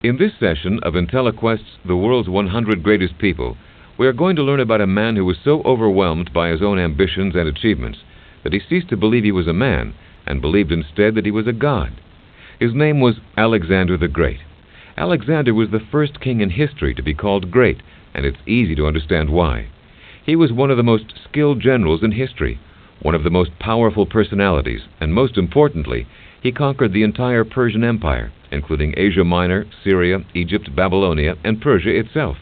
In this session of IntelliQuest's The World's 100 Greatest People, we are going to learn about a man who was so overwhelmed by his own ambitions and achievements that he ceased to believe he was a man and believed instead that he was a god. His name was Alexander the Great. Alexander was the first king in history to be called great, and it's easy to understand why. He was one of the most skilled generals in history, one of the most powerful personalities, and most importantly, he conquered the entire Persian Empire, including Asia Minor, Syria, Egypt, Babylonia, and Persia itself,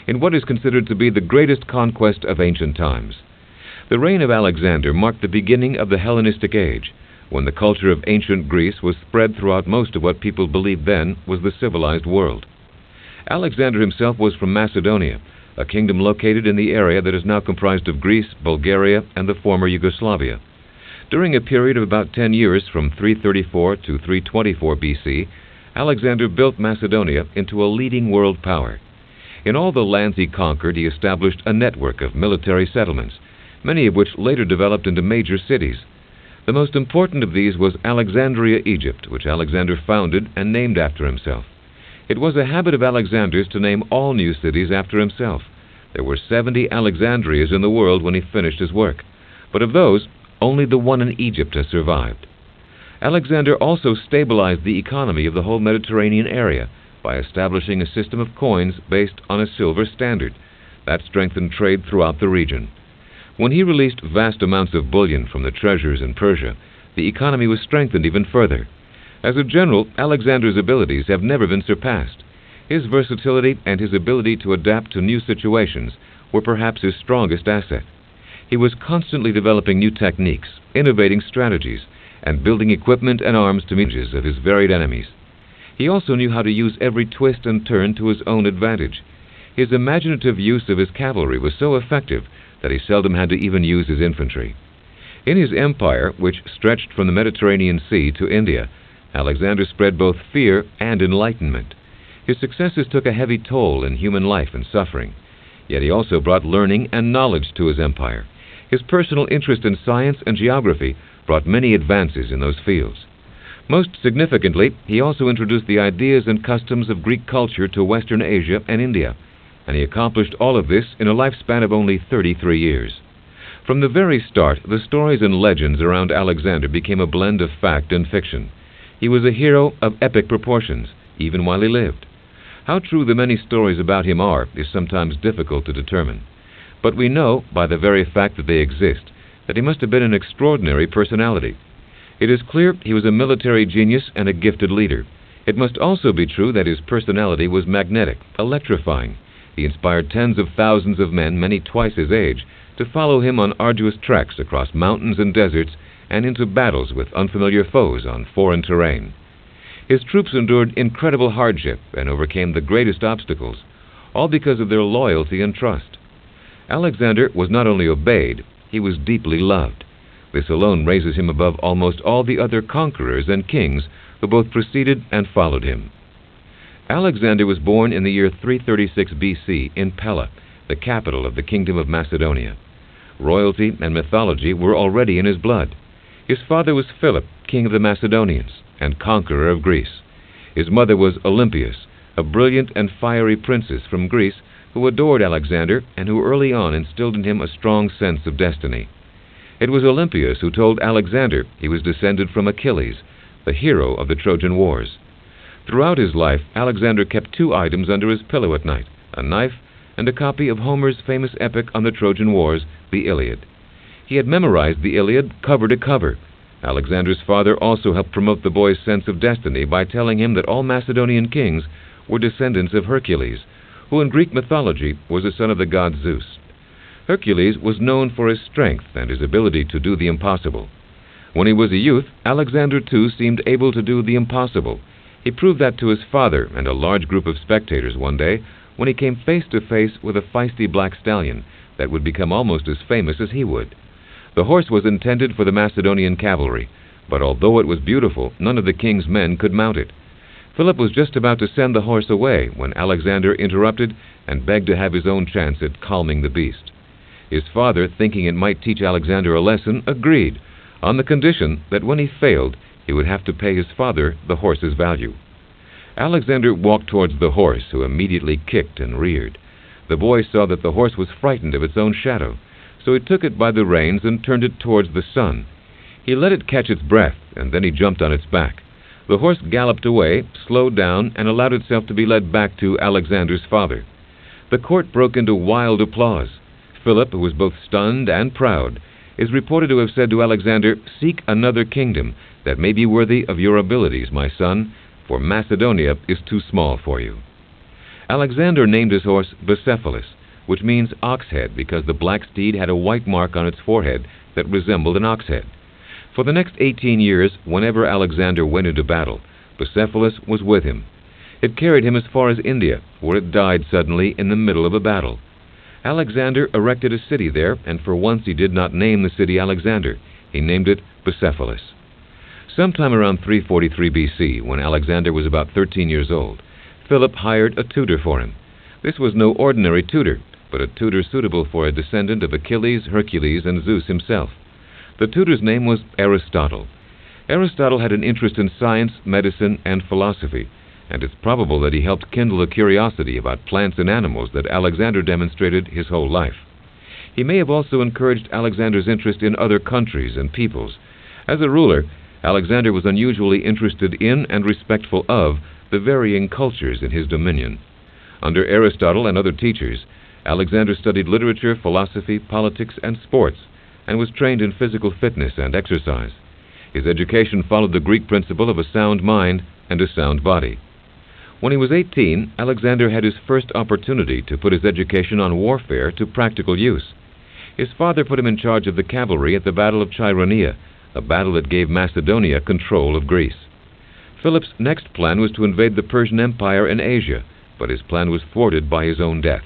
in what is considered to be the greatest conquest of ancient times. The reign of Alexander marked the beginning of the Hellenistic Age, when the culture of ancient Greece was spread throughout most of what people believed then was the civilized world. Alexander himself was from Macedonia, a kingdom located in the area that is now comprised of Greece, Bulgaria, and the former Yugoslavia. During a period of about 10 years, from 334 to 324 BC, Alexander built Macedonia into a leading world power. In all the lands he conquered, he established a network of military settlements, many of which later developed into major cities. The most important of these was Alexandria, Egypt, which Alexander founded and named after himself. It was a habit of Alexander's to name all new cities after himself. There were 70 Alexandrias in the world when he finished his work, but of those, only the one in Egypt has survived. Alexander also stabilized the economy of the whole Mediterranean area by establishing a system of coins based on a silver standard. That strengthened trade throughout the region. When he released vast amounts of bullion from the treasures in Persia, the economy was strengthened even further. As a general, Alexander's abilities have never been surpassed. His versatility and his ability to adapt to new situations were perhaps his strongest asset. He was constantly developing new techniques, innovating strategies, and building equipment and arms to meet of his varied enemies. He also knew how to use every twist and turn to his own advantage. His imaginative use of his cavalry was so effective that he seldom had to even use his infantry. In his empire, which stretched from the Mediterranean Sea to India, Alexander spread both fear and enlightenment. His successes took a heavy toll in human life and suffering, yet he also brought learning and knowledge to his empire. His personal interest in science and geography brought many advances in those fields. Most significantly, he also introduced the ideas and customs of Greek culture to Western Asia and India, and he accomplished all of this in a lifespan of only 33 years. From the very start, the stories and legends around Alexander became a blend of fact and fiction. He was a hero of epic proportions, even while he lived. How true the many stories about him are is sometimes difficult to determine. But we know, by the very fact that they exist, that he must have been an extraordinary personality. It is clear he was a military genius and a gifted leader. It must also be true that his personality was magnetic, electrifying. He inspired tens of thousands of men, many twice his age, to follow him on arduous treks across mountains and deserts and into battles with unfamiliar foes on foreign terrain. His troops endured incredible hardship and overcame the greatest obstacles, all because of their loyalty and trust. Alexander was not only obeyed, he was deeply loved. This alone raises him above almost all the other conquerors and kings who both preceded and followed him. Alexander was born in the year 336 BC in Pella, the capital of the Kingdom of Macedonia. Royalty and mythology were already in his blood. His father was Philip, king of the Macedonians and conqueror of Greece. His mother was Olympias, a brilliant and fiery princess from Greece who adored Alexander and who early on instilled in him a strong sense of destiny. It was Olympias who told Alexander he was descended from Achilles, the hero of the Trojan Wars. Throughout his life, Alexander kept 2 items under his pillow at night, a knife and a copy of Homer's famous epic on the Trojan Wars, the Iliad. He had memorized the Iliad cover to cover. Alexander's father also helped promote the boy's sense of destiny by telling him that all Macedonian kings were descendants of Hercules, who in Greek mythology was the son of the god Zeus. Hercules was known for his strength and his ability to do the impossible. When he was a youth, Alexander too seemed able to do the impossible. He proved that to his father and a large group of spectators one day when he came face to face with a feisty black stallion that would become almost as famous as he would. The horse was intended for the Macedonian cavalry, but although it was beautiful, none of the king's men could mount it. Philip was just about to send the horse away when Alexander interrupted and begged to have his own chance at calming the beast. His father, thinking it might teach Alexander a lesson, agreed, on the condition that when he failed, he would have to pay his father the horse's value. Alexander walked towards the horse, who immediately kicked and reared. The boy saw that the horse was frightened of its own shadow, so he took it by the reins and turned it towards the sun. He let it catch its breath, and then he jumped on its back. The horse galloped away, slowed down, and allowed itself to be led back to Alexander's father. The court broke into wild applause. Philip, who was both stunned and proud, is reported to have said to Alexander, "Seek another kingdom that may be worthy of your abilities, my son, for Macedonia is too small for you." Alexander named his horse Bucephalus, which means ox head, because the black steed had a white mark on its forehead that resembled an ox head. For the next 18 years, whenever Alexander went into battle, Bucephalus was with him. It carried him as far as India, where it died suddenly in the middle of a battle. Alexander erected a city there, and for once he did not name the city Alexander. He named it Bucephalus. Sometime around 343 BC, when Alexander was about 13 years old, Philip hired a tutor for him. This was no ordinary tutor, but a tutor suitable for a descendant of Achilles, Hercules, and Zeus himself. The tutor's name was Aristotle. Aristotle had an interest in science, medicine, and philosophy, and it's probable that he helped kindle a curiosity about plants and animals that Alexander demonstrated his whole life. He may have also encouraged Alexander's interest in other countries and peoples. As a ruler, Alexander was unusually interested in and respectful of the varying cultures in his dominion. Under Aristotle and other teachers, Alexander studied literature, philosophy, politics, and sports, and was trained in physical fitness and exercise. His education followed the Greek principle of a sound mind and a sound body. When he was 18, Alexander had his first opportunity to put his education on warfare to practical use. His father put him in charge of the cavalry at the Battle of Chaeronea, a battle that gave Macedonia control of Greece. Philip's next plan was to invade the Persian Empire in Asia, but his plan was thwarted by his own death.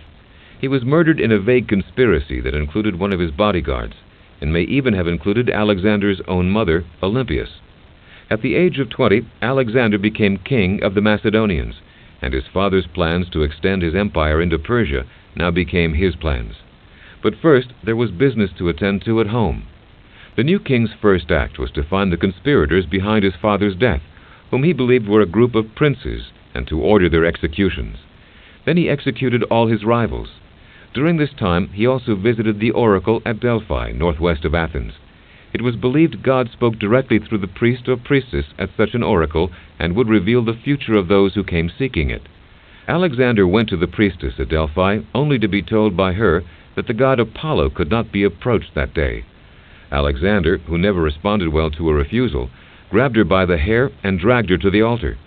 He was murdered in a vague conspiracy that included one of his bodyguards, and may even have included Alexander's own mother, Olympias. At the age of 20, Alexander became king of the Macedonians, and his father's plans to extend his empire into Persia now became his plans. But first, there was business to attend to at home. The new king's first act was to find the conspirators behind his father's death, whom he believed were a group of princes, and to order their executions. Then he executed all his rivals. During this time, he also visited the oracle at Delphi, northwest of Athens. It was believed God spoke directly through the priest or priestess at such an oracle and would reveal the future of those who came seeking it. Alexander went to the priestess at Delphi only to be told by her that the god Apollo could not be approached that day. Alexander, who never responded well to a refusal, grabbed her by the hair and dragged her to the altar.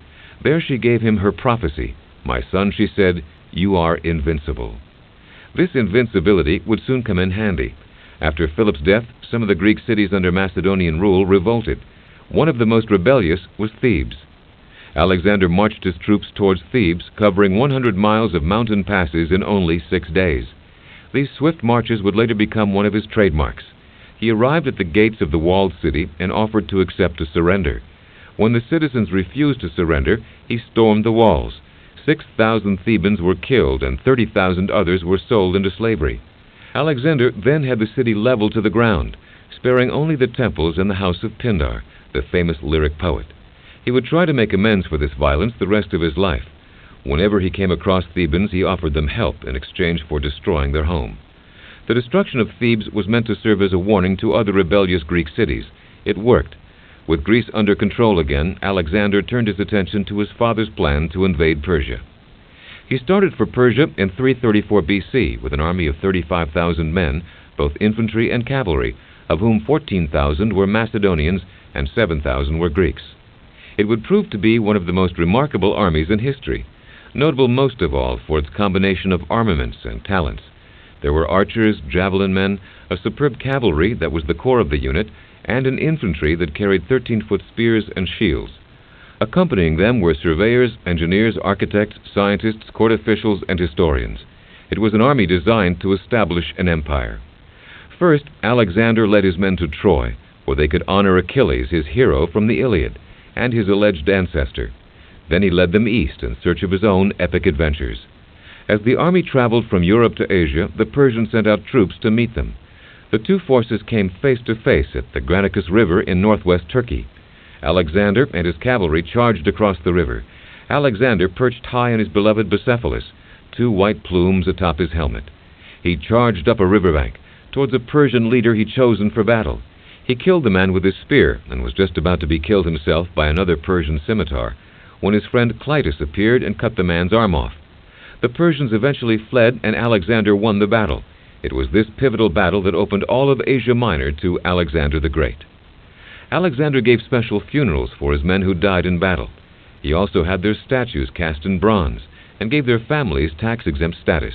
There she gave him her prophecy. "My son," she said, "you are invincible." This invincibility would soon come in handy. After Philip's death, some of the Greek cities under Macedonian rule revolted. One of the most rebellious was Thebes. Alexander marched his troops towards Thebes, covering 100 miles of mountain passes in only 6 days. These swift marches would later become one of his trademarks. He arrived at the gates of the walled city and offered to accept a surrender. When the citizens refused to surrender, he stormed the walls. 6,000 Thebans were killed and 30,000 others were sold into slavery. Alexander then had the city leveled to the ground, sparing only the temples and the house of Pindar, the famous lyric poet. He would try to make amends for this violence the rest of his life. Whenever he came across Thebans, he offered them help in exchange for destroying their home. The destruction of Thebes was meant to serve as a warning to other rebellious Greek cities. It worked. With Greece under control again, Alexander turned his attention to his father's plan to invade Persia. He started for Persia in 334 BC with an army of 35,000 men, both infantry and cavalry, of whom 14,000 were Macedonians and 7,000 were Greeks. It would prove to be one of the most remarkable armies in history, notable most of all for its combination of armaments and talents. There were archers, javelin men, a superb cavalry that was the core of the unit, and an infantry that carried 13-foot spears and shields. Accompanying them were surveyors, engineers, architects, scientists, court officials, and historians. It was an army designed to establish an empire. First, Alexander led his men to Troy, where they could honor Achilles, his hero from the Iliad, and his alleged ancestor. Then he led them east in search of his own epic adventures. As the army traveled from Europe to Asia, the Persians sent out troops to meet them. The two forces came face to face at the Granicus River in northwest Turkey. Alexander and his cavalry charged across the river. Alexander perched high on his beloved Bucephalus, 2 white plumes atop his helmet. He charged up a riverbank, towards a Persian leader he'd chosen for battle. He killed the man with his spear, and was just about to be killed himself by another Persian scimitar, when his friend Clytus appeared and cut the man's arm off. The Persians eventually fled, and Alexander won the battle. It was this pivotal battle that opened all of Asia Minor to Alexander the Great. Alexander gave special funerals for his men who died in battle. He also had their statues cast in bronze, and gave their families tax-exempt status.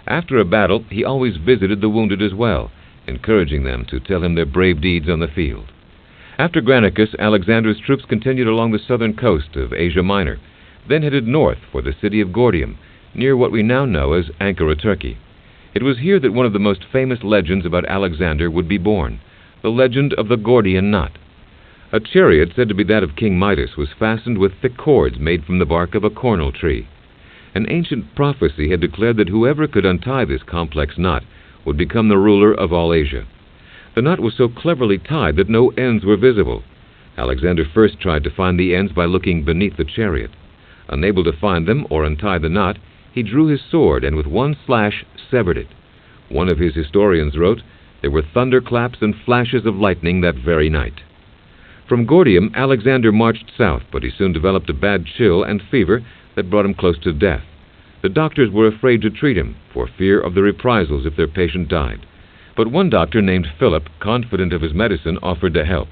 After a battle, he always visited the wounded as well, encouraging them to tell him their brave deeds on the field. After Granicus, Alexander's troops continued along the southern coast of Asia Minor, then headed north for the city of Gordium, near what we now know as Ankara, Turkey. It was here that one of the most famous legends about Alexander would be born, the legend of the Gordian knot. A chariot said to be that of King Midas was fastened with thick cords made from the bark of a cornel tree. An ancient prophecy had declared that whoever could untie this complex knot would become the ruler of all Asia. The knot was so cleverly tied that no ends were visible. Alexander first tried to find the ends by looking beneath the chariot. Unable to find them or untie the knot, he drew his sword and with one slash severed it. One of his historians wrote, "There were thunderclaps and flashes of lightning that very night." From Gordium, Alexander marched south, but he soon developed a bad chill and fever that brought him close to death. The doctors were afraid to treat him, for fear of the reprisals if their patient died. But one doctor named Philip, confident of his medicine, offered to help.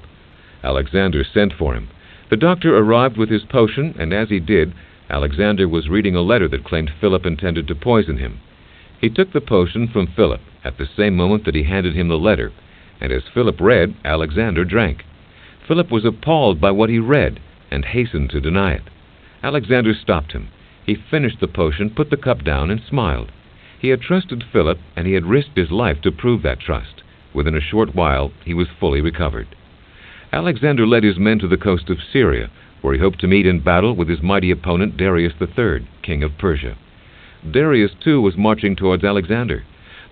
Alexander sent for him. The doctor arrived with his potion, and as he did, Alexander was reading a letter that claimed Philip intended to poison him. He took the potion from Philip at the same moment that he handed him the letter, and as Philip read, Alexander drank. Philip was appalled by what he read and hastened to deny it. Alexander stopped him. He finished the potion, put the cup down, and smiled. He had trusted Philip, and he had risked his life to prove that trust. Within a short while, he was fully recovered. Alexander led his men to the coast of Syria, where he hoped to meet in battle with his mighty opponent Darius III, king of Persia. Darius, too, was marching towards Alexander.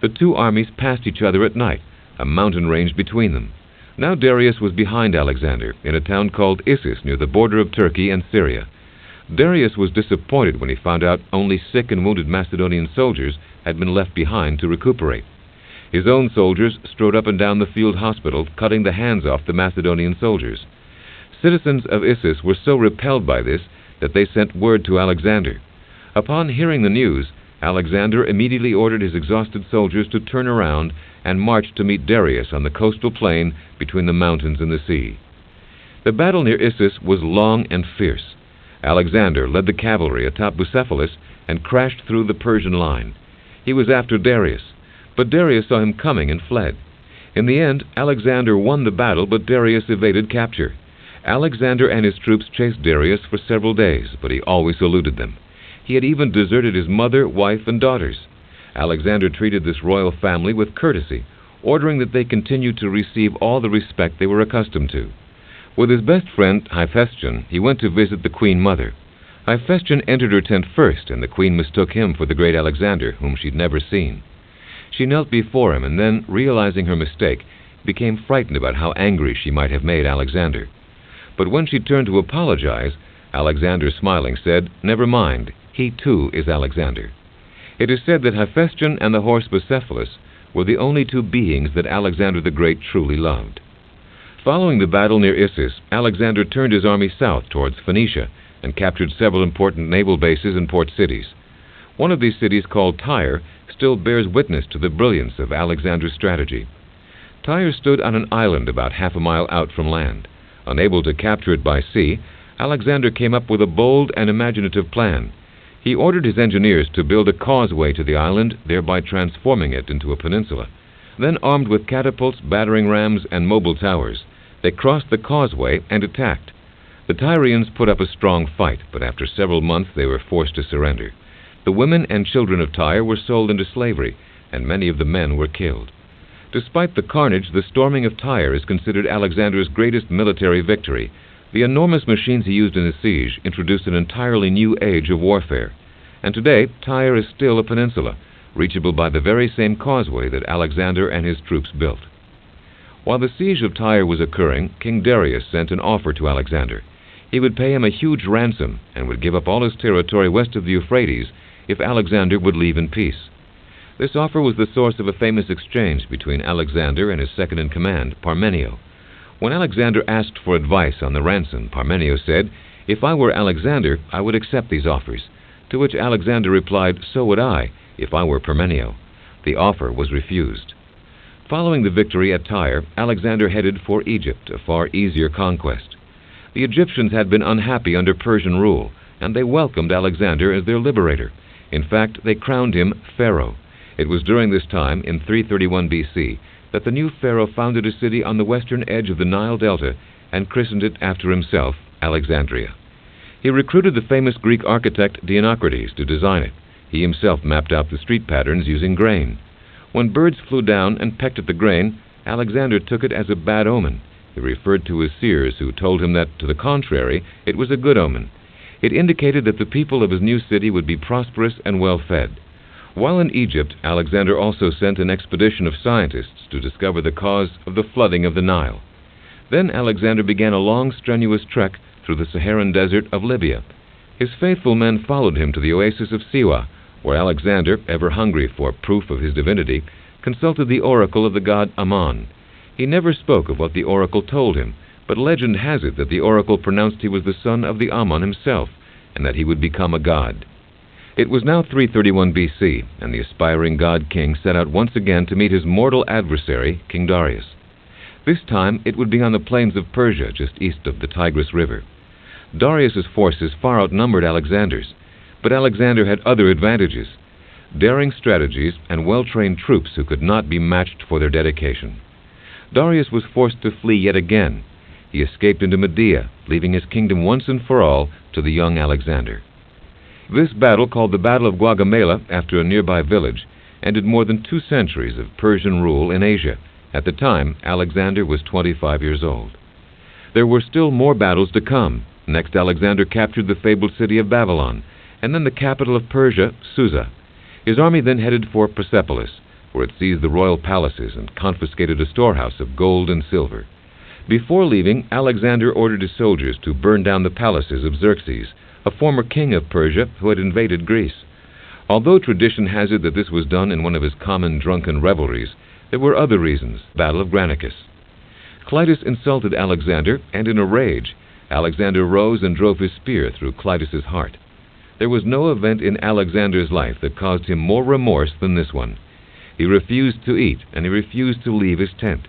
The 2 armies passed each other at night, a mountain range between them. Now Darius was behind Alexander, in a town called Issus, near the border of Turkey and Syria. Darius was disappointed when he found out only sick and wounded Macedonian soldiers had been left behind to recuperate. His own soldiers strode up and down the field hospital, cutting the hands off the Macedonian soldiers. Citizens of Issus were so repelled by this that they sent word to Alexander. Upon hearing the news, Alexander immediately ordered his exhausted soldiers to turn around and march to meet Darius on the coastal plain between the mountains and the sea. The battle near Issus was long and fierce. Alexander led the cavalry atop Bucephalus and crashed through the Persian line. He was after Darius, but Darius saw him coming and fled. In the end, Alexander won the battle, but Darius evaded capture. Alexander and his troops chased Darius for several days, but he always eluded them. He had even deserted his mother, wife, and daughters. Alexander treated this royal family with courtesy, ordering that they continue to receive all the respect they were accustomed to. With his best friend, Hephaestion, he went to visit the queen mother. Hephaestion entered her tent first, and the queen mistook him for the great Alexander, whom she'd never seen. She knelt before him, and then, realizing her mistake, became frightened about how angry she might have made Alexander. But when she turned to apologize, Alexander, smiling, said, "Never mind, he too is Alexander." It is said that Hephaestion and the horse Bucephalus were the only 2 beings that Alexander the Great truly loved. Following the battle near Issus, Alexander turned his army south towards Phoenicia and captured several important naval bases and port cities. One of these cities, called Tyre, still bears witness to the brilliance of Alexander's strategy. Tyre stood on an island about half a mile out from land. Unable to capture it by sea, Alexander came up with a bold and imaginative plan. He ordered his engineers to build a causeway to the island, thereby transforming it into a peninsula. Then, armed with catapults, battering rams, and mobile towers, they crossed the causeway and attacked. The Tyrians put up a strong fight, but after several months they were forced to surrender. The women and children of Tyre were sold into slavery, and many of the men were killed. Despite the carnage, the storming of Tyre is considered Alexander's greatest military victory. The enormous machines he used in his siege introduced an entirely new age of warfare. And today, Tyre is still a peninsula, reachable by the very same causeway that Alexander and his troops built. While the siege of Tyre was occurring, King Darius sent an offer to Alexander. He would pay him a huge ransom and would give up all his territory west of the Euphrates if Alexander would leave in peace. This offer was the source of a famous exchange between Alexander and his second-in-command, Parmenio. When Alexander asked for advice on the ransom, Parmenio said, "If I were Alexander, I would accept these offers," to which Alexander replied, "So would I, if I were Parmenio." The offer was refused. Following the victory at Tyre, Alexander headed for Egypt, a far easier conquest. The Egyptians had been unhappy under Persian rule, and they welcomed Alexander as their liberator. In fact, they crowned him Pharaoh. It was during this time, in 331 BC, that the new Pharaoh founded a city on the western edge of the Nile Delta and christened it after himself, Alexandria. He recruited the famous Greek architect Dionysius to design it. He himself mapped out the street patterns using grain. When birds flew down and pecked at the grain, Alexander took it as a bad omen. He referred to his seers, who told him that, to the contrary, it was a good omen. It indicated that the people of his new city would be prosperous and well-fed. While in Egypt, Alexander also sent an expedition of scientists to discover the cause of the flooding of the Nile. Then Alexander began a long, strenuous trek through the Saharan desert of Libya. His faithful men followed him to the oasis of Siwa, where Alexander, ever hungry for proof of his divinity, consulted the oracle of the god Ammon. He never spoke of what the oracle told him, but legend has it that the oracle pronounced he was the son of the Ammon himself, and that he would become a god. It was now 331 BC, and the aspiring god-king set out once again to meet his mortal adversary, King Darius. This time it would be on the plains of Persia, just east of the Tigris River. Darius's forces far outnumbered Alexander's, but Alexander had other advantages: daring strategies and well-trained troops who could not be matched for their dedication. Darius was forced to flee yet again. He escaped into Media, leaving his kingdom once and for all to the young Alexander. This battle, called the Battle of Gaugamela after a nearby village, ended more than 2 centuries of Persian rule in Asia. At the time, Alexander was 25 years old. There were still more battles to come. Next, Alexander captured the fabled city of Babylon, and then the capital of Persia, Susa. His army then headed for Persepolis, where it seized the royal palaces and confiscated a storehouse of gold and silver. Before leaving, Alexander ordered his soldiers to burn down the palaces of Xerxes, a former king of Persia who had invaded Greece. Although tradition has it that this was done in one of his common drunken revelries, there were other reasons. Battle of Granicus. Clitus insulted Alexander, and in a rage, Alexander rose and drove his spear through Clitus's heart. There was no event in Alexander's life that caused him more remorse than this one. He refused to eat, and he refused to leave his tent.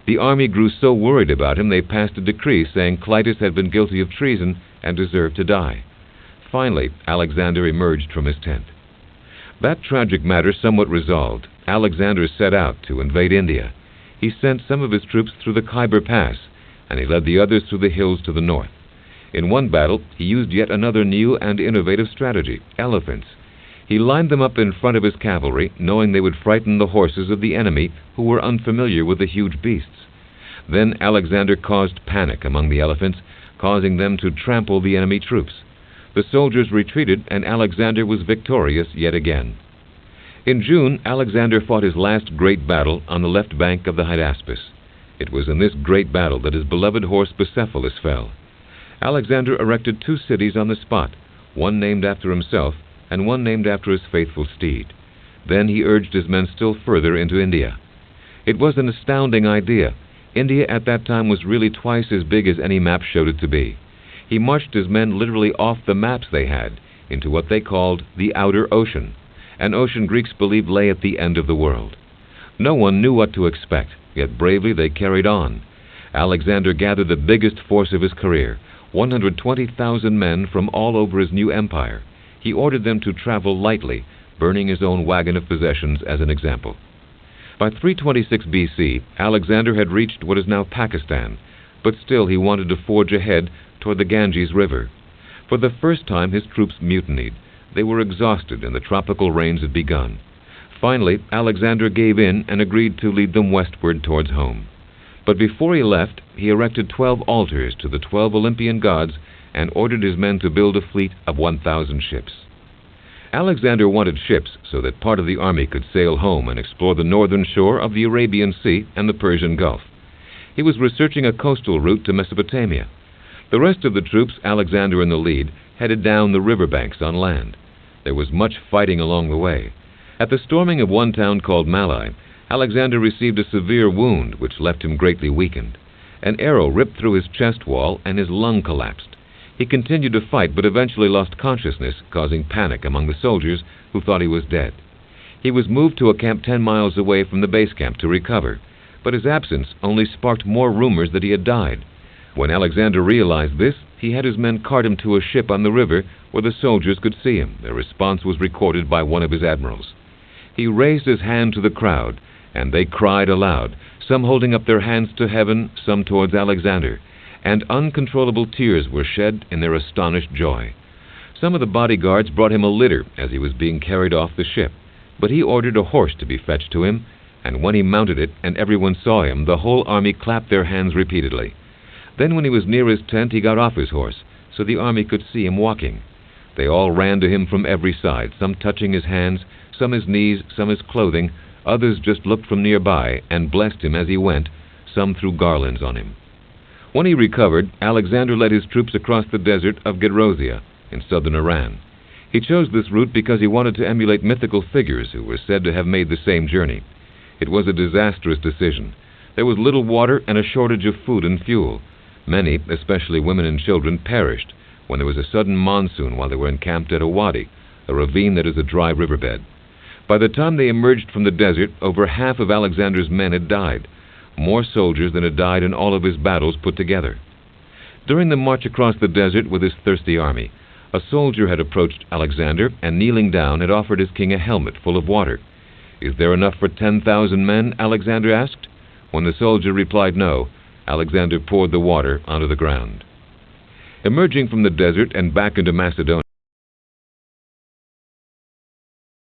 The army grew so worried about him they passed a decree saying Clitus had been guilty of treason and deserved to die. Finally, Alexander emerged from his tent. That tragic matter somewhat resolved, Alexander set out to invade India. He sent some of his troops through the Khyber Pass, and he led the others through the hills to the north. In one battle, he used yet another new and innovative strategy: elephants. He lined them up in front of his cavalry, knowing they would frighten the horses of the enemy who were unfamiliar with the huge beasts. Then Alexander caused panic among the elephants, causing them to trample the enemy troops. The soldiers retreated, and Alexander was victorious yet again. In June, Alexander fought his last great battle on the left bank of the Hydaspes. It was in this great battle that his beloved horse Bucephalus fell. Alexander erected 2 cities on the spot, one named after himself and one named after his faithful steed. Then he urged his men still further into India. It was an astounding idea. India at that time was really twice as big as any map showed it to be. He marched his men literally off the maps they had into what they called the Outer Ocean, an ocean Greeks believed lay at the end of the world. No one knew what to expect, yet bravely they carried on. Alexander gathered the biggest force of his career, 120,000 men from all over his new empire. He ordered them to travel lightly, burning his own wagon of possessions as an example. By 326 BC, Alexander had reached what is now Pakistan, but still he wanted to forge ahead toward the Ganges River. For the first time his troops mutinied. They were exhausted and the tropical rains had begun. Finally, Alexander gave in and agreed to lead them westward towards home. But before he left, he erected 12 altars to the 12 Olympian gods and ordered his men to build a fleet of 1,000 ships. Alexander wanted ships so that part of the army could sail home and explore the northern shore of the Arabian Sea and the Persian Gulf. He was researching a coastal route to Mesopotamia. The rest of the troops, Alexander in the lead, headed down the riverbanks on land. There was much fighting along the way. At the storming of one town called Malai, Alexander received a severe wound which left him greatly weakened. An arrow ripped through his chest wall and his lung collapsed. He continued to fight but eventually lost consciousness, causing panic among the soldiers who thought he was dead. He was moved to a camp 10 miles away from the base camp to recover, but his absence only sparked more rumors that he had died. When Alexander realized this, he had his men cart him to a ship on the river where the soldiers could see him. Their response was recorded by one of his admirals. He raised his hand to the crowd, and they cried aloud, some holding up their hands to heaven, some towards Alexander, and uncontrollable tears were shed in their astonished joy. Some of the bodyguards brought him a litter as he was being carried off the ship, but he ordered a horse to be fetched to him, and when he mounted it and everyone saw him, the whole army clapped their hands repeatedly. Then when he was near his tent, he got off his horse, so the army could see him walking. They all ran to him from every side, some touching his hands, some his knees, some his clothing. Others just looked from nearby and blessed him as he went. Some threw garlands on him. When he recovered, Alexander led his troops across the desert of Gedrosia in southern Iran. He chose this route because he wanted to emulate mythical figures who were said to have made the same journey. It was a disastrous decision. There was little water and a shortage of food and fuel. Many, especially women and children, perished when there was a sudden monsoon while they were encamped at a wadi, a ravine that is a dry riverbed. By the time they emerged from the desert, over half of Alexander's men had died, more soldiers than had died in all of his battles put together. During the march across the desert with his thirsty army, a soldier had approached Alexander and, kneeling down, had offered his king a helmet full of water. "Is there enough for 10,000 men?" Alexander asked. When the soldier replied no, Alexander poured the water onto the ground. Emerging from the desert and back into Macedonia,